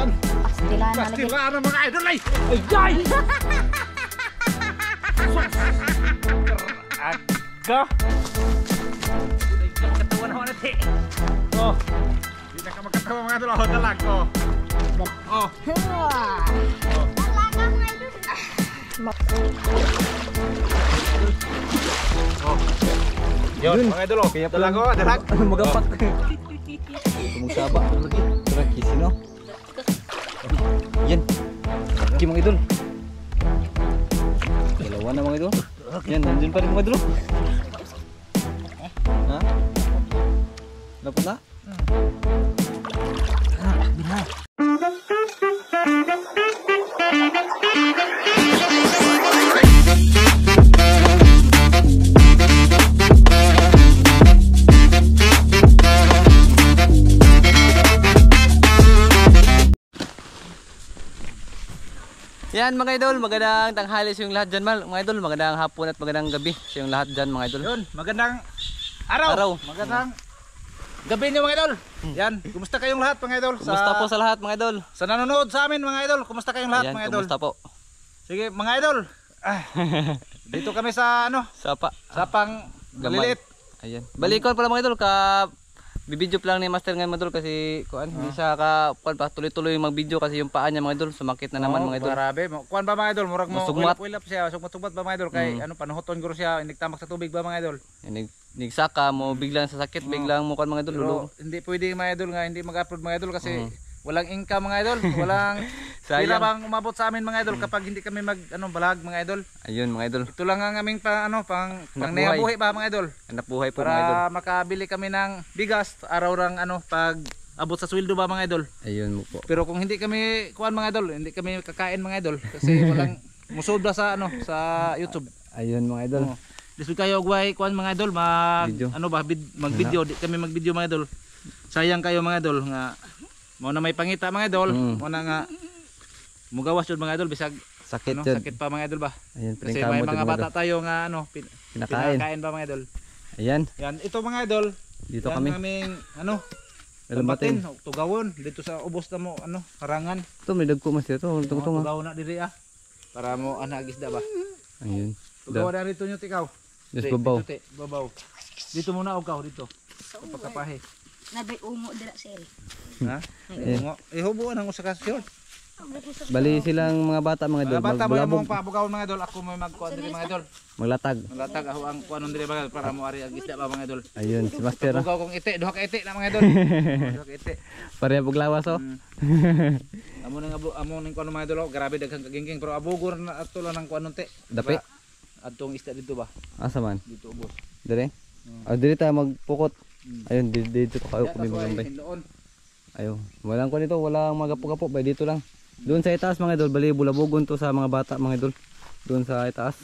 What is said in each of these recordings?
Yan. Pastilan na lagi. Pastilan ang mga idol ay. Ay! Aga. Katawan ako natin. Oh. Hindi na ka magkatawa mga idol. Oh, dalag. Oh. Oh. Oh. Yun, mga idol. Oh. Dalag oh, dalag. Magapak. Tumagsaba lagi. Tara, kisi no. Yan. Okay mga idol. Dalawa na mga idol. Yan, nandun pa rin mga idol. Ha? Dapat na? Yan mga idol, magandang tanghali sa yung lahat dyan mga idol, magandang hapon at magandang gabi sa yung lahat dyan mga idol. Yun, magandang araw. Magandang gabi niyo mga idol. Yan, kumusta kayong lahat mga idol? Kumusta po sa lahat mga idol? Sa nanonood sa amin mga idol, kumusta kayong lahat Ayan, mga idol? kumusta po? Sige mga idol. Dito kami sa ano? Sapang maliliit. Ayan. Balikon pala mga idol ka bibidyo pa lang ni Master ngayon mga idol kasi kuan hindi siya ka kuan pa tuloy-tuloy mag-video kasi yung paa niya mga idol sumakit na naman mga idol. Grabe. Kuan ba mga idol? Murag mo ulap siya, sugmat-sugmat ba mga idol kay ano panuhoton guro siya, inigtamak sa tubig ba mga idol? Nigsaka mo biglang sa sakit, biglang mo kuan mga idol Pero lulong. hindi pwede mga idol nga hindi mag-upload mga idol kasi walang income mga idol, walang Sayang. pila bang umabot sa amin mga idol kapag hindi kami mag ano balag mga idol. Ayun mga idol. Ito lang ang aming pang buhay. buhay ba mga idol? Hanap buhay po mga idol. Para makabili kami ng bigas araw rang ano pag abot sa sweldo ba mga idol. Ayun mo po. Pero kung hindi kami kuan mga idol, hindi kami kakain mga idol kasi walang musobra sa ano sa YouTube. Ayun mga idol. Disud kayo guay kuan mga idol Video. ano ba mag-video, di kami mag-video mga idol. Sayang kayo mga idol nga mo na may pangita mga idol, mo na nga mugawas jud mga idol bisag Sakit ano, yun. sakit pa mga idol ba. Ayun, Kasi may mga bata tayo nga ano pinakain ba mga idol. Ayan, Yan, ito mga idol. dito Yan kami. aming ano Lambatin. tugawon dito sa ubos na mo ano harangan. Ito may dagko mas dito. Ito nga. Tugawon na diri para mo gisda ba. Ayun. Tugawon na rito nyo tikaw. Just babaw. Dito, babaw. Dito muna og dito. Pagkapahe. Nabay umo dira sir. Ha? Ihubuan ang usa ka short. Bali silang mga bata mga idol. Mga bata mo Magbulabog. yung pabugawon mga idol. Ako may magkuhan diri mga idol. Maglatag. Malatag ako ang kuhanon diri mga idol para mo ari ang isda ba mga idol. Ayun, si Master. Bugaw kong ite, duha ka ite na mga idol. Duha ka ite. Pareha paglawas oh. Amo ning kuhanon mga idol. Grabe daghang kagingking pero abugor na ato lang ng kuhanon te. Dapi. Adtong isda dito ba? Asa man? Dito ubos. Dire? Dire tayo magpukot. Ayun, dito kayo kami magambay. Hinloon. Ayun, walang ko nito, walang magapo-gapo, bay dito lang. Doon sa itaas mga idol, bali bulabogon to sa mga bata mga idol. Doon sa itaas.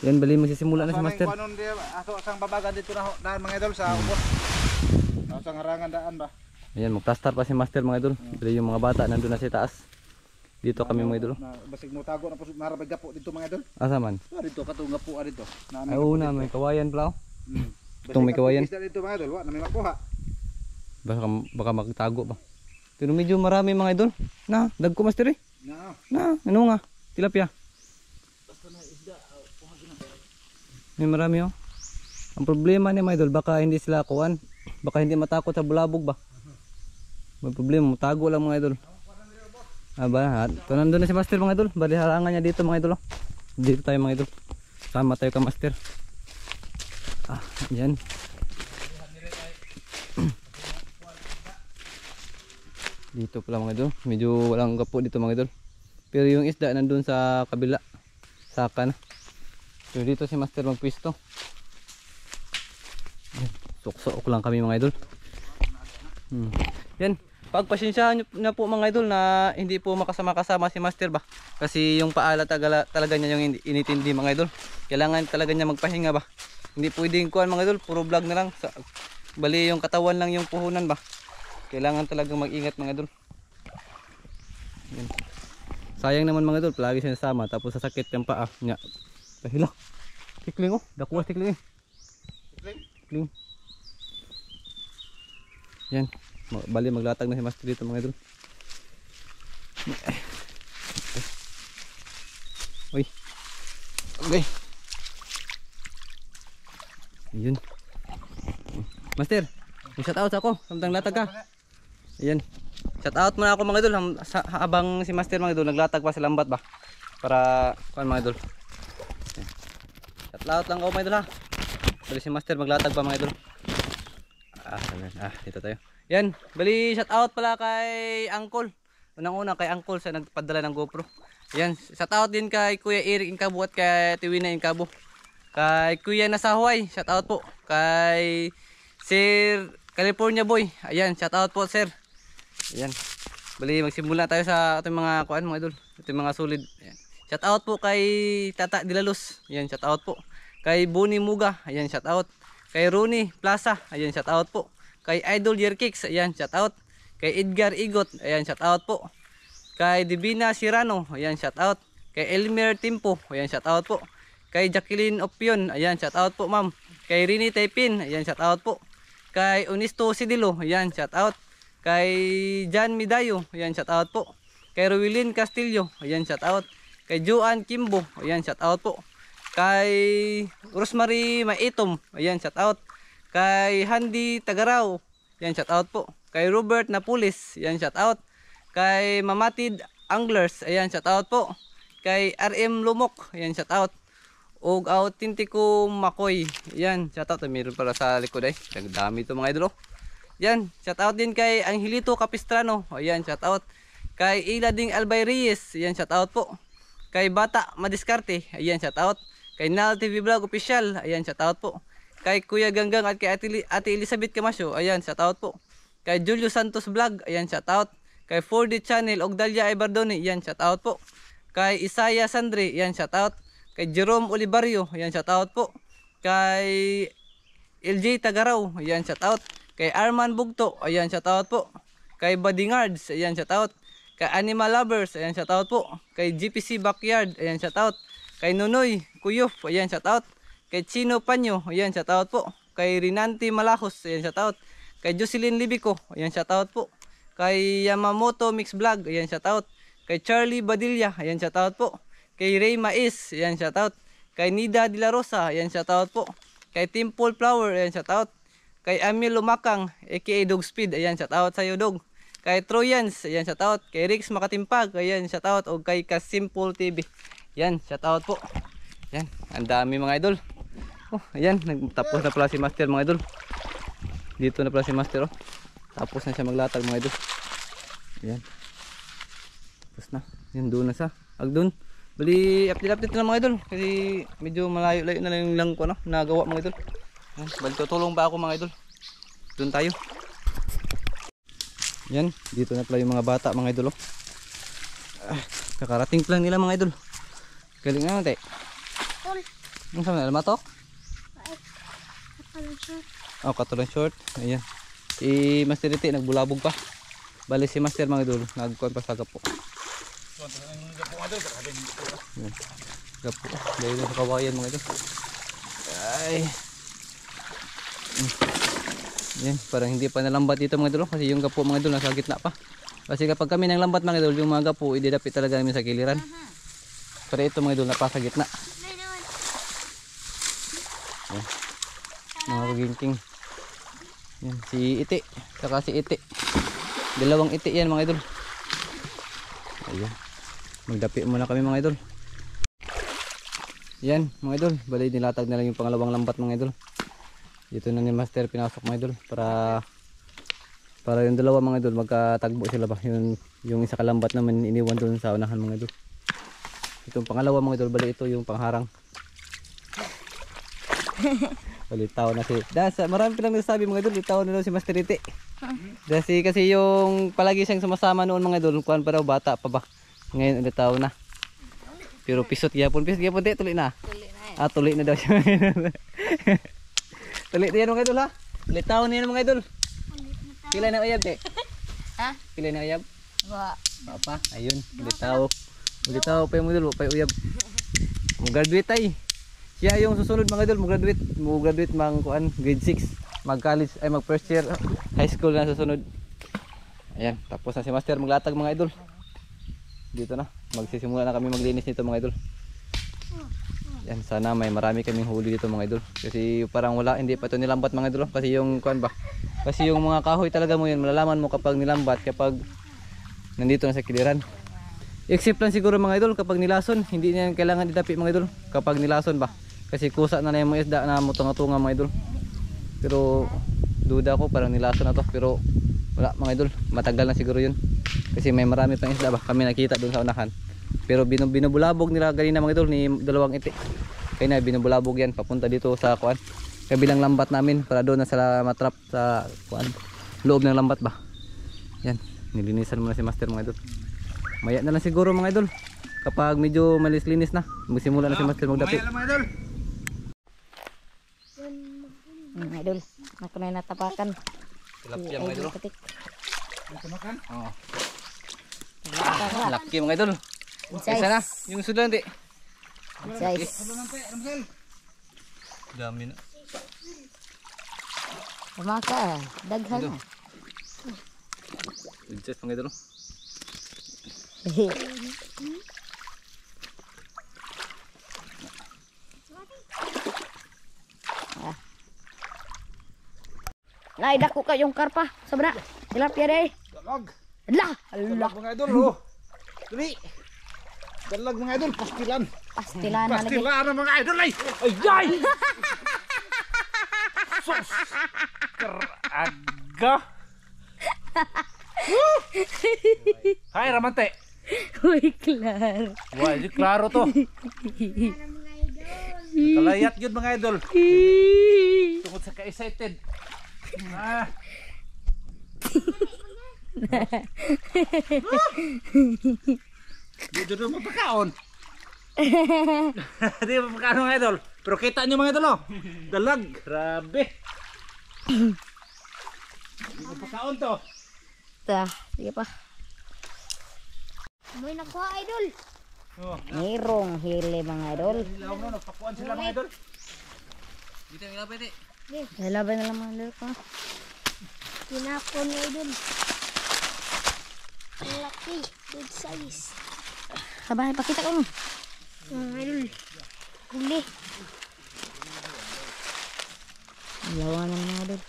Yan bali magsisimula na si Master. Kuhanon di ato sang babaga dito na daan mga idol sa ubos. Sa ngarangan daan ba? Ayan, magtastar pa si Master mga idol. Bali yung mga bata nandun na sa itaas. Dito kami mga idol. Basig mo tago na po narabay gapo dito mga idol. Asa man? Dito katunga po dito. Ay una, may kawayan pala. Itong may kawayan. Isda dito mga idol, wa na may makuha. Baka magtago ba. Pero medyo marami mga idol. Na, dagko Master eh. Na. Ano nga? Tilapia. May marami oh. Ang problema niya mga idol, baka hindi sila kuwan. Baka hindi matakot sa bulabog ba. May problema, matago lang mga idol. Aba, ito nandun na si Master mga idol. Bali harangan niya dito mga idol oh. Dito tayo mga idol. Sama tayo ka Master. Yan. Dito pala mga idol. Medyo walang gapo dito mga idol. Pero yung isda nandun sa kabila. Saka na. So dito si Master magpwisto. Sok-sok lang kami mga idol. Yan. Pagpasensyahan na po mga idol na hindi po makasama-kasama si Master ba. Kasi yung paala talaga niya yung initindi mga idol. Kailangan talaga niya magpahinga ba. Hindi pwedeng kuhan mga idol. Puro vlog na lang. Bali yung katawan lang yung puhunan ba. Kailangan talagang mag-ingat mga idol. Yan. Sayang naman mga idol. Palagi siya nasama. Tapos sasakit yung paa niya. Pahila. Tikling oh. Dakuha tikling eh. Tikling. Yan. Bali maglatag na si Master dito mga idol. Uy. Okay. Ayun. Master, may shout out ako. Samtang latag ka. Ayan. Shout out muna ako mga idol habang si Master mga idol naglatag pa sa lambat ba. Para kuan mga idol. Ayan. Shout out lang ako mga idol ha. Bali si Master maglatag pa mga idol. Dito tayo. Yan, bali shout out pala kay Uncle. Unang-una kay Uncle sa nagpadala ng GoPro. Yan, shout out din kay Kuya Eric Incabo at kay Tiwina Incabo. Kay Kuya nasa Hawaii, shout out po. Kay Sir California Boy. Ayan, shout out po sir. Ayan. Bali magsimula tayo sa ating mga kuan mga idol. Ating mga solid. Ayan. Shout out po kay Tata Dilalos. Ayan, shout out po. Kay Bonnie Muga. Ayan, shout out. Kay Rooney Plaza. Ayan, shout out po. Kay Idol Yerkicks. Ayan, shout out. Kay Edgar Igot. Ayan, shout out po. Kay Divina Sirano. Ayan, shout out. Kay Elmer Timpo. Ayan, shout out po. Kay Jacqueline Opion. Ayan, shout out po ma'am. Kay Rini Taipin. Ayan, shout out po. Kay Onisto Sidilo. Ayan, shout out. Kay Jan Midayo. Ayan, shout out po. Kay Ruilin Castillo. Ayan, shout out. Kay Joan Kimbo. Ayan, shout out po. Kay Rosemary Maitom. Ayan, shout out. Kay Handy Tagaraw. Ayan, shout out po. Kay Robert Napulis. Ayan, shout out. Kay Mamatid Anglers. Ayan, shout out po. Kay RM Lumok. Ayan, shout out. Og Autentico Makoy. Ayan, shout out. Meron para sa likod ay. Dami ito mga idol. Ayan, shout out din kay Angelito Capistrano. Ayan, shout out. Kay Ilading Albay Reyes. Ayan, shout out po. Kay Bata Madiskarte. Ayan, shout out. Kay Nal TV Vlog Official. Ayan, shout out po. Kay Kuya Ganggang at kay Ate Elizabeth Camasio. Ayan, shout out po. Kay Julio Santos Vlog. Ayan, shout out. Kay 4D Channel Ogdalia Ibardone. Ayan, shout out po. Kay Isaya Sandre. Ayan, shout out. Kay Jerome Olivario. Ayan, shout out po. Kay LJ Tagaraw. Ayan, shout out. Kay Arman Bugto. Ayan, shout out po. Kay Badingards. Ayan, shout out. Kay Animal Lovers. Ayan, shout out po. Kay GPC Backyard. Ayan, shout out. Kay Nunoy Kuyof. Ayan, shout out. Kay Chino Panyo. Ayan, shout out po. Kay Rinanti Malajos. Ayan, shout out. Kay Jocelyn Libico. Ayan, shout out po. Kay Yamamoto Mix Vlog. Ayan, shout out. Kay Charlie Badilla. Ayan, shout out po. Kay Ray Mais. Ayan, shout out. Kay Nida De La Rosa. Ayan, shout out po. Kay Timple Flower. Ayan, shout out. Kay Amil Lumakang aka Dog Speed. Ayan, shout out sa iyo dog. Kay Troyans. Ayan, shout out. Kay Rix Makatimpag. Ayan, shout out. O kay Kasimple TV. Ayan, shout out po. Ayan, ang dami mga idol. Oh, ayan, tapos na pala si Master mga idol. Dito na pala si Master oh. Tapos na siya maglatag mga idol. Ayan. Tapos na. Ayan, doon na sa Agdon. Bali, update na mga idol. Kasi medyo malayo-layo na lang ko ano, nagawa mga idol. Ayan, bali tutulong pa ako mga idol. Doon tayo. Ayan, dito na pala yung mga bata mga idol oh. Kakarating pa lang nila mga idol. Galing nga natin. Ang sama na matok? Oh, katulang short. Ayan. Si Master Iti nagbulabog pa. Bali si Master mga idol nagkuhan pa sa gapo. Ayan. Gapo. Dahil sa kawayan mga idol. Ay. Ayan. Parang hindi pa nalambat dito mga idol. Kasi yung gapo mga idol nasa gitna pa. Kasi kapag kami nang lambat mga idol, yung mga gapo ididapit talaga namin sa giliran. Pero ito mga idol napasa gitna. Ayan. Mga kagingking. Yan, si Iti saka si Iti. Dalawang Iti yan mga idol. Ayan. Magdapi muna kami mga idol. Yan mga idol. Bali nilatag na lang yung pangalawang lambat mga idol. Dito na ni Master pinasok mga idol. Para yung dalawa mga idol magkatagbo sila ba. Yung isa kalambat naman iniwan doon sa unahan mga idol. Itong pangalawa mga idol. Bali ito yung pangharang. Balitaw na si marami pa lang nagsasabi mga idol, litaw na daw si Master Iti. Kasi yung palagi siyang sumasama noon mga idol, kuan pa daw bata pa ba. Ngayon litaw na. Pero pisot gyapon di tuloy na. Tuloy na daw siya. Tuloy na yan mga idol ha. Litaw na yan mga idol. Pila na uyab te? Ha? Pila na uyab? Pa. Ayun, litaw. Litaw pa yung mga idol, pa uyab. Mo graduate ay. Siya yung susunod mga idol, mo graduate mang kuan grade 6, mag-college ay mag first year high school na susunod. Ayan, tapos na si Master maglatag mga idol. dito na. Magsisimula na kami maglinis nito mga idol. Yan, sana may marami kaming huli dito mga idol. Kasi parang wala, hindi pa ito nilambat mga idol. Kasi yung kuan ba? Kasi yung mga kahoy talaga mo yun, malalaman mo kapag nilambat, kapag nandito na sa kiliran. Except lang siguro mga idol kapag nilason, hindi niya kailangan idapi mga idol. Kapag nilason ba? Kasi kusa na yung mga isda na mutunga-tunga mga idol. Pero duda ko parang nilason na to. Pero wala mga idol, matagal na siguro yun. Kasi may marami pang isda ba? Kami nakita doon sa unahan. Pero binubulabog nila kanina mga idol ni dalawang iti. Kaya na binubulabog yan papunta dito sa kuan. Kabilang lambat namin para doon na sila matrap sa kuan. Loob ng lambat ba? Yan, nilinisan muna si Master mga idol. Maya na lang siguro mga idol. Kapag medyo malis-linis na, magsimula na si Master magdapit. Maya lang mga idol. Mga idol, ako na natapakan. Tilapia mga idol. Katik. Tumakan. Oo. Tapakan. Laki mga idol. Size. Isa na, yung sudan di. Size. Dami na. Pamaka, daghan. Ito. Good size mga idol. Naidako ka yung karpa. Sobra. Tilapia deh. Dalag. Lah, Dalag Allah. mga idol. Oh. Dali. Dalag mga idol. Pastilan. Pastilan na lagi. Pastilan na mga idol. Ay! Ay! Sos! Karaga! Hai Ramante. Uy, klar. Wah, ini klaro to. Kalayat yun mga idol. Tungkol sa ka-excited. Ah. Dito na mapakaon. Di mapakaon mga idol. Pero kita nyo mga idol oh. Dalag. Grabe. Mapakaon to. Tah, sige pa. May nakuha idol. Oh. Merong hili mga idol. Ilaw na, nagpakuan sila mga idol. Dito yung lapit eh. Lalaban na lang mga idol ko. Tinapon na idol. Ang laki. Good size. Sabay, pakita ko. Mga idol. Huli. Lawan na mga idol.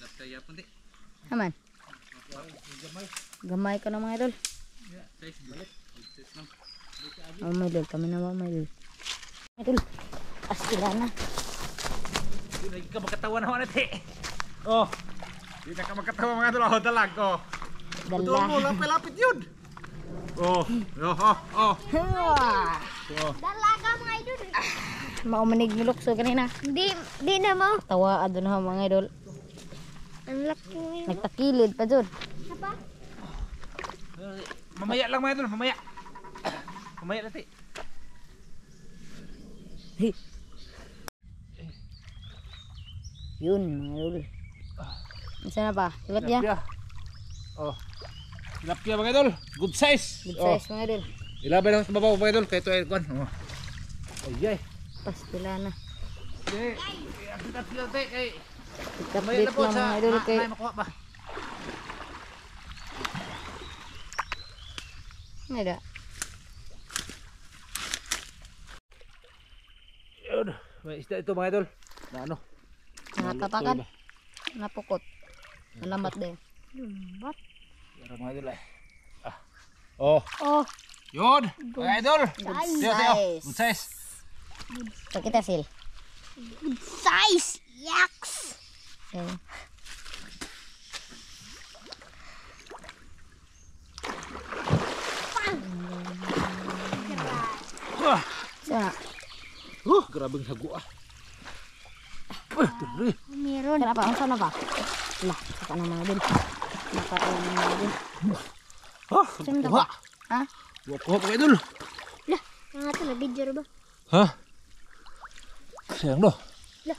Laptaya pun di. Aman. Gamay ka na mga idol. Size balik. Size lang. Oh my idol, kami na mga idol. Idol, pastilan na. Hindi ka makatawa na natin. Oh. Hindi na ka makatawa mga idol. Oh, dalag. Oh. Betul mo, Dala. lapit-lapit yun. Oh. Oh, oh, oh. Dalaga mga idol. Mau manig milukso kanina. Di na mo. Tawa adun ha mga idol. Ang laki mo yun. Nagtakilid pa jud. Apa? Mamaya lang mga idol, mamaya. Mamaya natin. Yun mga idol. Isa na pa? Tilapia? Oh. Tilapia mga idol. Good size. Good Oh. size mga idol. Ilabay lang sa babaw mga idol. Kaya ito ay kwan. Oh. Ay, ay. Pastilan na. Hindi. Kita sila tayo kay. Update na mga idol kay. Makuha ba? Ada. Yun. May isda ito mga idol. Na ano? Natapakan. Napukot. Nalambat din. Lumbat. Pero mga idol ay. Ah. Oh. Oh. Yun. Mga idol. Good Tiyo, tiyo. size. Good size. So kita sil. Good size. Yaks. Okay. Wah. Sana. Grabing hago ah. Tuloy. Meron. Kenapa? Ang sana ba? Lah, saka na mga idol. Nakain na mga idol. Ah. Saan Kuha. ba? Ha? Kuha mga idol. Lah. Ang ato na video ba? Ha? Sayang no. Lah.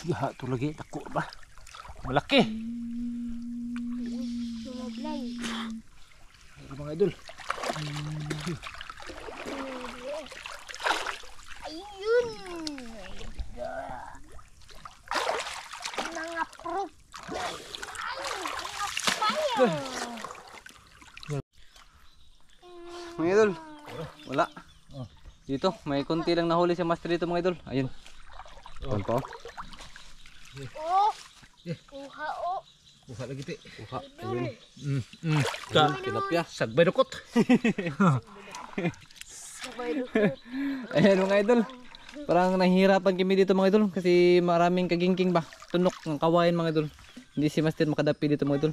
Ya, ito lagi. Tako ba? Malaki. Sumablay. Ito mga idol. Ayun. Mga pro. Ay, mga Mga idol, wala. Dito, may konti lang nahuli si Master dito mga idol. Ayun. Ayun po. Oh. Uha oh. Buka lagi ti. Uha. Ayun. Ka. Tilapia. Sagbay dukot. Ayan mga idol. Parang nahihirapan kami dito mga idol kasi maraming kagingking ba. Tunok ng kawain mga idol. Hindi si Master makadapi dito mga idol.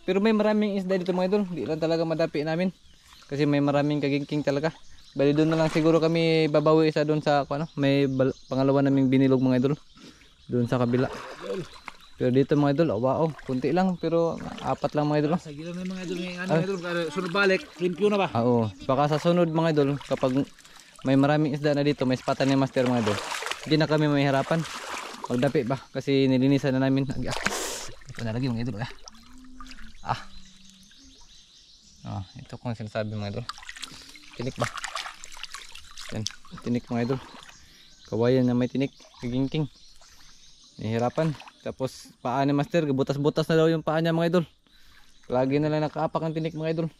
Pero may maraming isda dito mga idol. Hindi lang talaga madapi namin. Kasi may maraming kagingking talaga. Bali doon na lang siguro kami babawi isa doon sa ano, may pangalawa naming binilog mga idol. Doon sa kabila. Pero dito mga idol, oh, wow, kunti lang pero apat lang mga idol. Sa gila na yung mga idol ngayon. Ano mga idol? Sunod balik. Limpyo na ba? Oo. Baka sa sunod mga idol, kapag may maraming isda na dito, may spatan ni Master mga idol. Hindi na kami mahihirapan. Magdapi ba? Kasi nilinisan na namin. Ito na lagi mga idol. Ito kung sinasabi mga idol. Tinik ba? Yan, tinik mga idol. Kawayan na may tinik. Kagingking. Nahihirapan. Tapos paa ni Master, butas-butas na daw yung paa niya mga idol. Lagi na lang nakaapak ang tinik mga idol.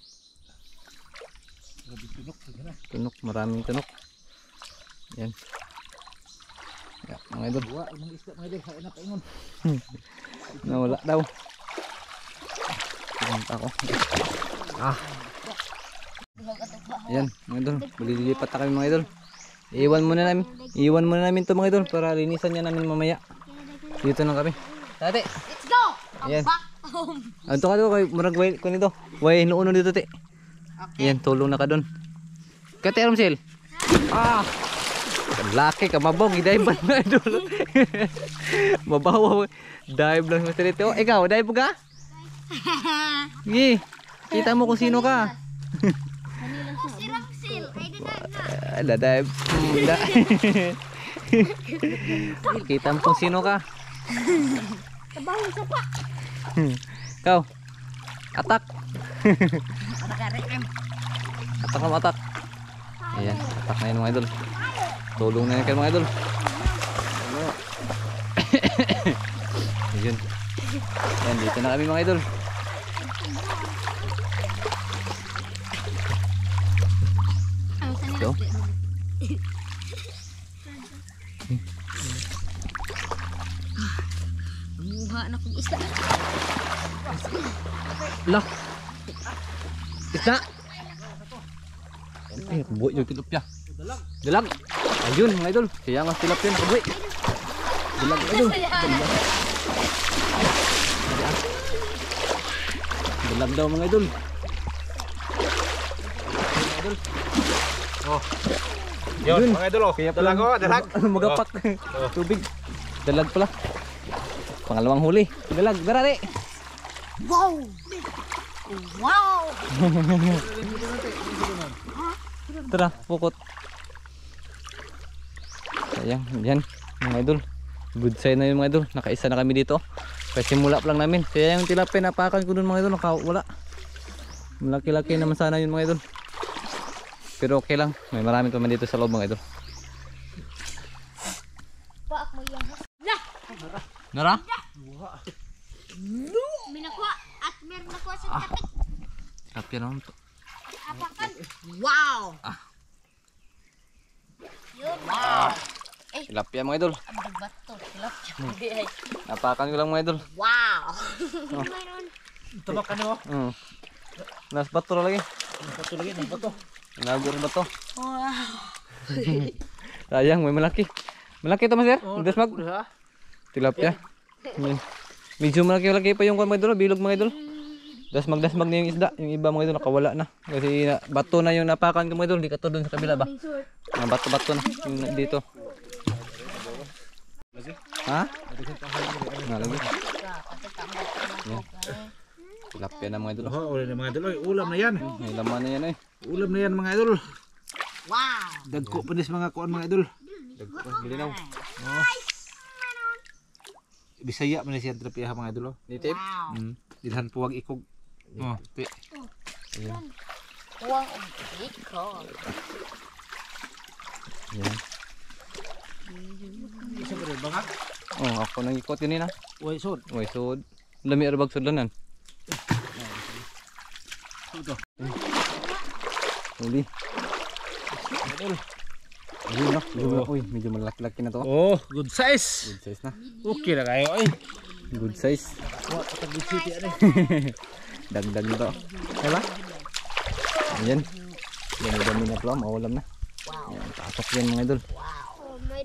Tunok, maraming tunok. Yan. Mga idol. Buwa, mga isda mga idol. Hain na paingon. Nawala daw. Pumunta ako. Ayan mga idol. Malilipat na kami mga idol. Iwan muna namin to mga idol para linisan niya namin mamaya. Dito na kami. Tate. Let's go. Ayan. Back home. Anto ka doon kay murag way ko nito. Way hinuuno dito te. Ayan, tulong na ka doon. Kate Ramsel. Laki ka mabaw, gidive ba na idol. Mabaw. Dive lang sa dito. Oh, ikaw, dive ka? Gi. Kita mo kung sino ka. Si Ramsil. Ay dadaan na. Dive. Kita mo kung sino ka. Tabangin sa pa. Ikaw. Atak. Atak na atak. Ayan, atak na yun mga idol. Tulong na yun kayo mga idol. Ayun. Ayan, dito na kami mga idol. So. Muha na kong isda. Lah. Isda. Ay, buhay yung tilapia. Dalag. Ayun mga idol. Kaya nga tilapia nakabuhay. Dalag idol. Dalag daw mga idol. Oh. Yun, mga idol. Kaya Dalag oh, dalag. Magapak. Tubig. Dalag pala. Pangalawang huli. Dalag. Darari. Wow. Wow. Tara, pukot. Sayang, yan mga idol. Good sign na yun mga idol. Nakaisa na kami dito. Kasi simula pa lang namin. Kaya yung tilapia napakan ko dun mga idol. Wala. Malaki-laki naman sana yun mga idol. Pero okay lang. May marami pa man dito sa loob mga idol. Paak mo yan. Lah. Nara? May nakuha. At meron nakuha sa tapik. Tilapia naman to. Apakan. Wow. Yun. Wow. Tilapia mga idol. Ang bato. Tilapia. Napakan ko lang mga idol. Wow. Tabak ka na oh. Nas bato na lagi. Bato lagi, ng bato. Nagor bato. Wow. Sayang, may malaki. Malaki ito Master? Oh, Dasmag. ha? Tilapia. Yan. Medyo malaki-laki pa yung mga idol, bilog mga idol. Dasmag na yung isda, yung iba mga idol nakawala na. Kasi bato na yung napakan ko mga idol, di ka to doon sa kabila ba? Bato-bato na yung dito. Ha? Nalagi. Yan. Tilapia na mga idol. Oh, ulam na mga idol. Oy, ulam na yan. May laman na yan eh. Ulam na yan mga idol. Wow. Dagko pa nis mga kuan mga idol. Bilinaw. Oh. Bisaya man siya tilapia mga idol. Native? Wow. Dilhan puwag ikog. Oh, ti. Ayan. Wow. Iko. Ayan. Isa ba rin bangak? Oh, ako nang ikot yun na. Uy, sod. Uy, sud. Lami arbag sudlanan. Huli. Ayun no. Uy, medyo malaki-laki na to. Oh, good size. Good size na. Okay na kayo ay. Good size. Wa patag good city ani. Dagdag to. Diba? Ayan. Dami-dami na pala. Maulam na. Ayan, pasok yan mga idol.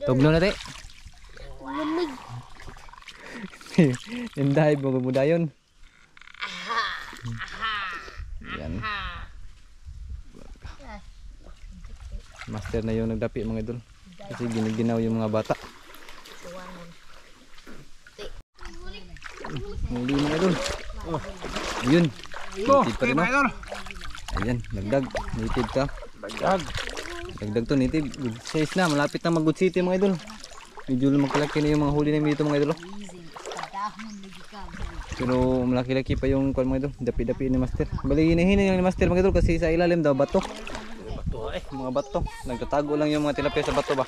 Tuglo na te. Yung dive, magumuda yun. Ayan. Master na yung nagdapi mga idol. Kasi giniginaw yung mga bata. Huli mga idol. Ayun. Native pa rin mga no? idol. Ayan, dagdag. Native ka. Dagdag. Dagdag to, native. Good size na. Malapit na mag good city mga idol. Medyo lumaki-laki na yung mga huli namin dito mga idol. Pero malaki-laki pa yung kwan mga idol. Dapi-dapi ni Master. Bali hinahinay yung ni Master mga idol kasi sa ilalim daw bato. Mga bato. Nagtatago lang yung mga tilapia sa bato ba.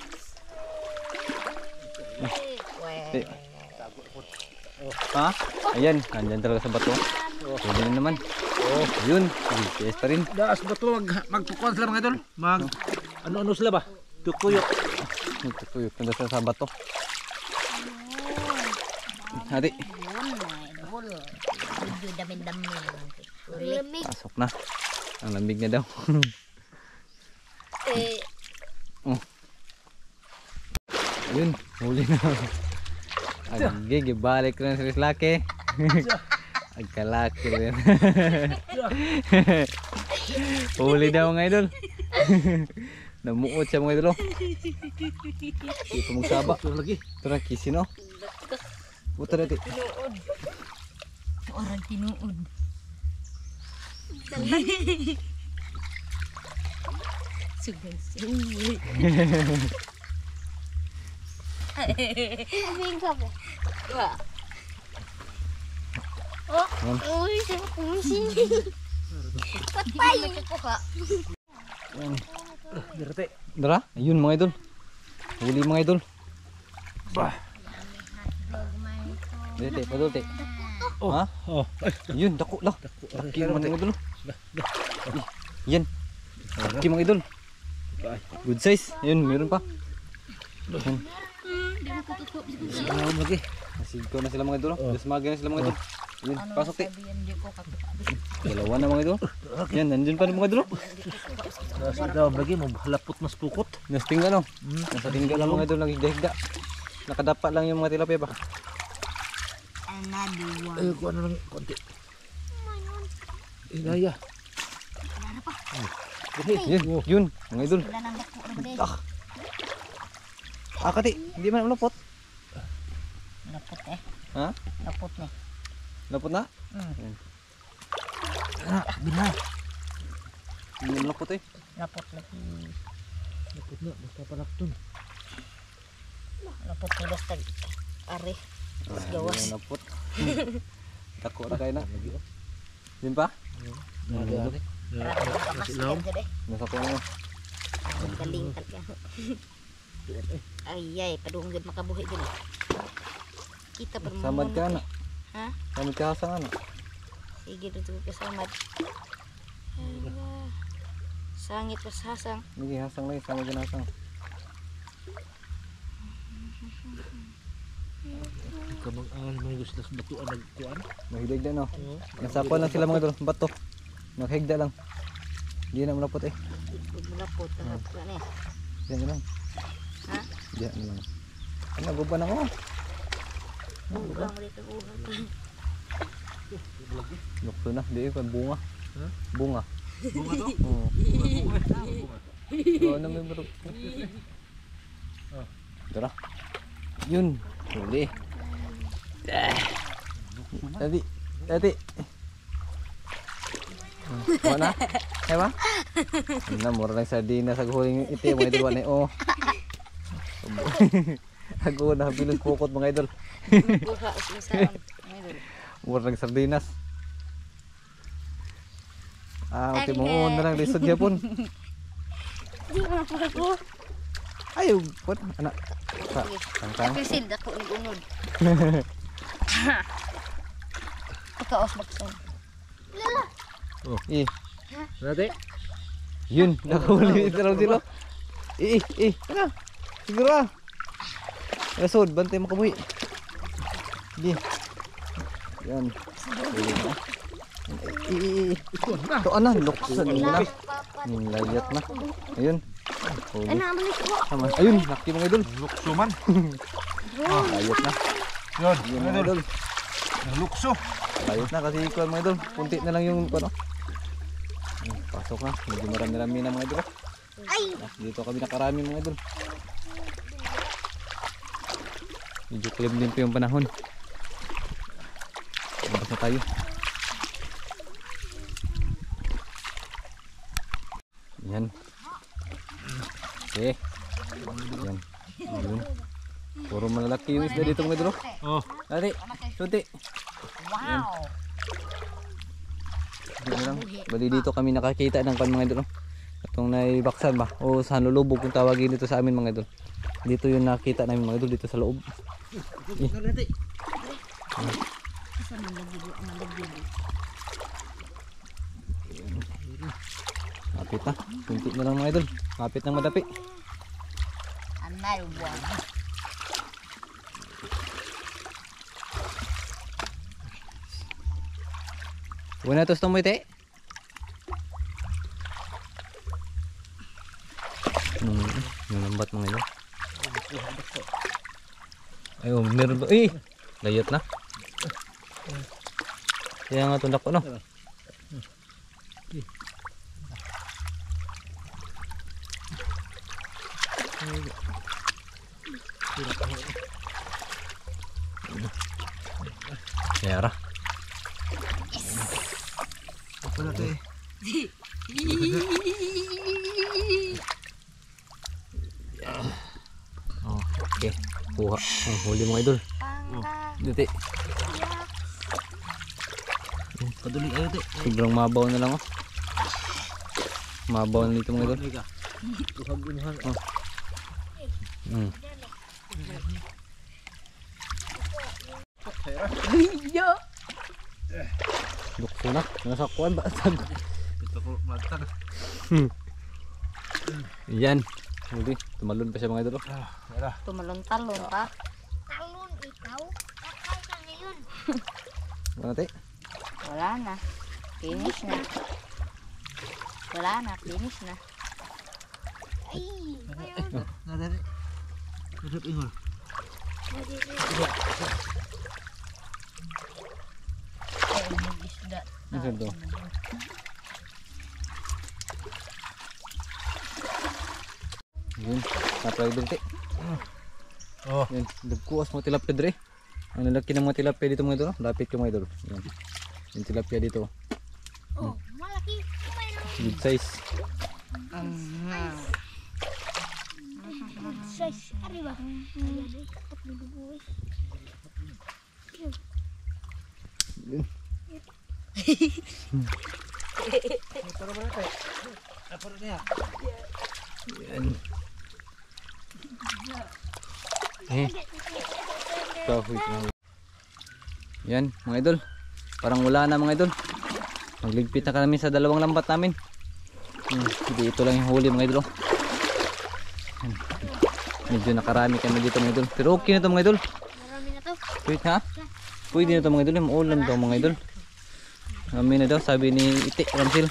Ha? Ayan, andyan talaga sa bato. Pwede na naman. Ayun, yes pa rin. Daas ba to magtukuan sila mga idol? Ano sila ba? Tukuyok. Nagtutuyot na daw sa bato. Hati, Medyo dami-dami. pasok na. Ang lamig na daw. Ayun, huli na. Agig, balik na sa laki. Agkalaki rin. Huli daw mga idol. Namuot siya mga idol. Hindi pa magsaba. Ito na kisi no. Buta natin. Orang tinuod. Sugan-sugan. Uy, siapa kumusini? Patay! Direte. Dara, ayun mga idol. Huli mga idol. Bah. Dito, padul te. Oh. Ha? Oh. Ayun, dako lah. Laki mga idol. Yan. Laki mga idol. Good size. Ayun, meron pa. Ayun. Salamat lagi. Nasigko na sila mga idol. Dasmagin na sila mga idol. Ayun, pasok te. Dalawa na mga idol. Yan, nandun pa rin mga idol. Daw lagi mo halapot mas pukot. Nasting ano? Nasa tingga lang mga idol, nagigda. Nakadapa lang yung mga tilapia ba? Ay, kuha na lang konti. Inaya. Yun, yun, mga idol. Kati, hindi man lapot. Lapot Ha? Lapot nih. Lapot na? Bina. Hindi man lapot eh. Lapot lagi. Lapot na, basta palapton. Lapot ni basta ari. Gawas. Hindi lapot. Tako na kayo na. Yun pa? Nada. Silaw. Nasa ko na. Galing talaga. Ay, padunggod makabuhi din. Kita pa Samad ka na. Ha? Samad ka hasang ano. Sige dito ka samad. Sangit pas hasang. Hindi hasang lang, samad ka na hasang. Kamang may gusto sa batuan nagkuan. Mahilig na no. Nasakuan lang sila mga idol. Bato. Naghigda lang. Hindi na malapot eh. Lapot na ni. Diyan na lang. Ha? Diyan na lang. Ano, guba na ko. Buang dito buang. Lukso na. Di ko bunga. Bunga. Bunga to? Oo. Bunga. Ano may marap. Tara. Yun. Huli. Dati. Dati. Mana? Ewa? Na mura lang sardinas sa huling iti mga idol wanay oh. Ako na bilis pukot mga idol. Buha usasan. Mura lang sardinas. Okay mo na lang lisod gyapon. Di mo po. Ayo, what? Anak. Tang. Pisil dako ni unod. Pagkaos bakson. Eh, Dati. Yun, nakahuli ito raw sila. Ano? Siguro ah. Rasod, bantay mo kabuhi. Sige. Yan. Ito ana, luksan na. Layat na. Ayun. Huli. Tama. Ayun, nakti mga idol. Lukso man. Layat na. Yun, Ayun mga idol. lukso. Layat na kasi ikuan mga idol. Punti na lang yung ano. Pasok na. Medyo marami-rami na mga idol. Dito kami nakarami mga idol. Medyo kulim-lim po yung panahon. Labas na tayo. Yan. Okay. Yan. Ayun. Puro malalaki yung isda dito mga idol. Oh. Dati, sunti. Wow. Yan lang. Bali dito kami nakakita ng kan mga idol. Itong naibaksan ba? O sa lulubog kung tawagin dito sa amin mga idol. Dito yung nakita namin mga idol dito sa loob. Kapit na. Kunti na lang mga idol. Kapit ng madapi. Anay buwan. Wala na tos mo ite. Yung lambat mga idol. Ay, oh, meron ba? Eh! Layat na. Kaya nga tundak ko, no? Kaya ra. Apa na tayo? Oh, okay. Kuha. Ang huli mga idol. Dito. Paduli ayo te. Sobrang mabaw na lang, oh. Mabaw na dito mga idol. Tuhag inuhan. Lukso na. Nasakuan ba? Ito ko magtag. Yan. Huli. Tumalon pa siya mga idol. Wala. Tumalon-talon pa. Talon ikaw. Kakay ka ngayon. Ano tayo? Wala na. Finish na. Wala na. Finish na. Ay. Nadali. Kadap ingol. Ay, mag-isda. Ano sir to? Yun. Tapos idol tayo. Oh. Yan. Dagkuas mo tilapia dre. Ang lalaki ng mga tilapia dito mga idol. Lapit yung mga idol. Yan. Yung tilapia dito. Oh, malaki. Kumay na. Good size. Size. Arriba. Ayan, kapot na bubuhay. Yun. Para ba tayo? Apa na niya? Yan. Kahoy. Yan mga idol. Parang wala na mga idol. Magligpit na kami sa dalawang lambat namin. Hindi ito lang yung huli mga idol. Yan. Medyo nakarami kami dito mga idol. Pero okay na ito mga idol. Marami na to. Wait ha. Pwede na ito mga idol. Maulan daw mga idol. Kami na daw sabi ni Ite Ramsil.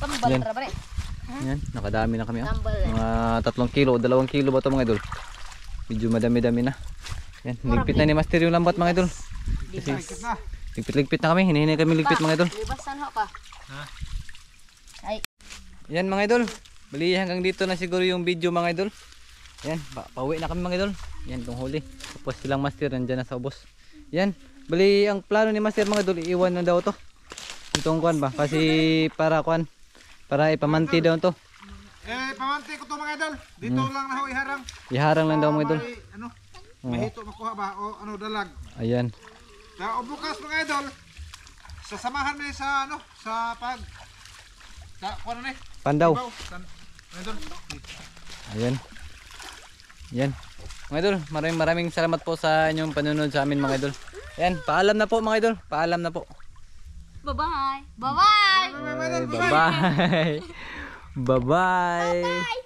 Tambal Yan. ra ba? Yan. Nakadami na kami. Oh. Tambal. Mga 3 kilo o 2 kilo ba ito mga idol. Medyo madami-dami na. Yan. Ligpit na ni Master yung lambat mga idol. Kasi ligpit na kami. Hinihinay kami ligpit mga idol. Libasan ho pa. Ay. Yan mga idol. Bali hanggang dito na siguro yung video mga idol. Yan. Pauwi na kami mga idol. Yan itong huli. Tapos silang Master nandyan na sa ubos. Yan. Bali ang plano ni Master mga idol. Iiwan na daw to. Itong kuan ba? Kasi para kuan. Para ipamanti daw to. Pamanti ko to mga idol. Dito lang na ho iharang. Iharang lang daw mga idol. May, ano? May hito makuha ba o ano dalag. Ayan. Kaya o bukas mga idol. Sasamahan ni sa ano sa pag sa kuno ni. Pandaw. Mga idol. Ayan. Yan. Mga idol, maraming salamat po sa inyong panunod sa amin mga idol. Ayan, paalam na po mga idol. Paalam na po. Bye-bye. Bye-bye. Bye-bye. Bye-bye.